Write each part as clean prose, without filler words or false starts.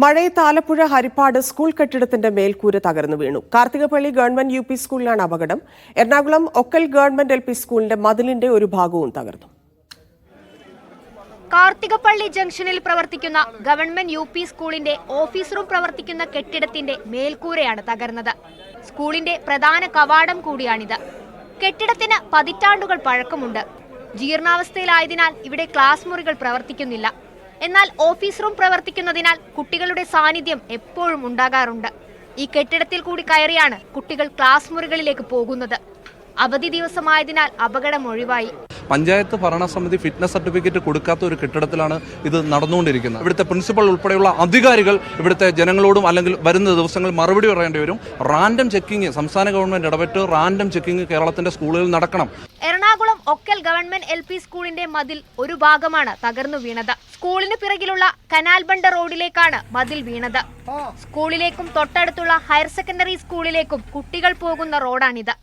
മഴയത്ത് ആലപ്പുഴ ഹരിപ്പാട് സ്കൂൾ കെട്ടിടത്തിന്റെ മേൽക്കൂര തകർന്നു വീണു. Karthikappally government UP. സ്കൂളിലാണ് അപകടം. Ernakulam Okkal government LP. സ്കൂളിന്റെ മതിലിന്റെ ഒരു ഭാഗവും തകർന്നു. കാർത്തികപ്പള്ളി ജംഗ്ഷനിൽ പ്രവർത്തിക്കുന്ന ഗവൺമെന്റ് യു.പി. സ്കൂളിന്റെ ഓഫീസ് റൂം പ്രവർത്തിക്കുന്ന കെട്ടിടത്തിന്റെ മേൽക്കൂരയാണ് തകർന്നത്. സ്കൂളിന്റെ പ്രധാന കവാടം കൂടിയാണിത്. കെട്ടിടത്തിന് പതിറ്റാണ്ടുകൾ പഴക്കമുണ്ട്. ജീർണാവസ്ഥയിലായതിനാൽ ഇവിടെ ക്ലാസ് മുറികൾ പ്രവർത്തിക്കുന്നില്ല. എന്നാൽ ഓഫീസ് റൂം പ്രവർത്തിക്കുന്നതിനാൽ കുട്ടികളുടെ സാന്നിധ്യം എപ്പോഴും ഉണ്ടാകാറുണ്ട്. ഈ കെട്ടിടത്തിൽ കൂടി കയറിയാണ് കുട്ടികൾ ക്ലാസ് മുറികളിലേക്ക് പോകുന്നത്. അവധി ദിവസമായതിനാൽ അപകടം ഒഴിവായി. പഞ്ചായത്ത് ഭരണസമിതി ഫിറ്റ്നസ് സർട്ടിഫിക്കറ്റ് കൊടുക്കാത്ത ഒരു കെട്ടിടത്തിലാണ് ഇത് നടന്നുകൊണ്ടിരിക്കുന്നത്. ഇവിടുത്തെ പ്രിൻസിപ്പൽ ഉൾപ്പെടെയുള്ള അധികാരികൾ ഇവിടുത്തെ ജനങ്ങളോടും അല്ലെങ്കിൽ വരുന്ന ദിവസങ്ങളിൽ മറുപടി പറയേണ്ടി വരും. റാൻഡം ചെക്കിംഗ് സംസ്ഥാന ഗവൺമെന്റ് ഇടപെട്ട് റാൻഡം ചെക്കിംഗ് കേരളത്തിന്റെ സ്കൂളുകളിൽ നടക്കണം. Ernakulam Okkal government LP. സ്കൂളിന്റെ മതിൽ ഒരു ഭാഗമാണ് തകർന്നു വീണത്. സ്കൂളിന് പിറകിലുള്ള കനാൽ ബണ്ട് റോഡിലേക്കാണ് മതിൽ വീണത്. സ്കൂളിലേക്കും തൊട്ടടുത്തുള്ള ഹയർ സെക്കൻഡറി സ്കൂളിലേക്കും കുട്ടികൾ പോകുന്ന റോഡാണിത്.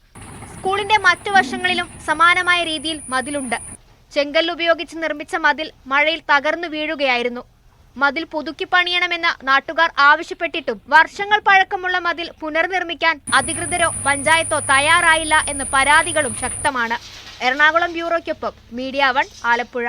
സ്കൂളിന്റെ മറ്റു വശങ്ങളിലും സമാനമായ രീതിയിൽ മതിലുണ്ട്. ചെങ്കല്ല് ഉപയോഗിച്ച് നിർമ്മിച്ച മതിൽ മഴയിൽ തകർന്നു വീഴുകയായിരുന്നു. മതിൽ പുതുക്കി പണിയണമെന്ന് നാട്ടുകാർ ആവശ്യപ്പെട്ടിട്ടും വർഷങ്ങൾ പഴക്കമുള്ള മതിൽ പുനർനിർമ്മിക്കാൻ അധികൃതരോ പഞ്ചായത്തോ തയ്യാറായില്ല എന്ന് പരാതികളും ശക്തമാണ്. എറണാകുളം ബ്യൂറോയ്ക്കൊപ്പം മീഡിയ 1 ആലപ്പുഴ.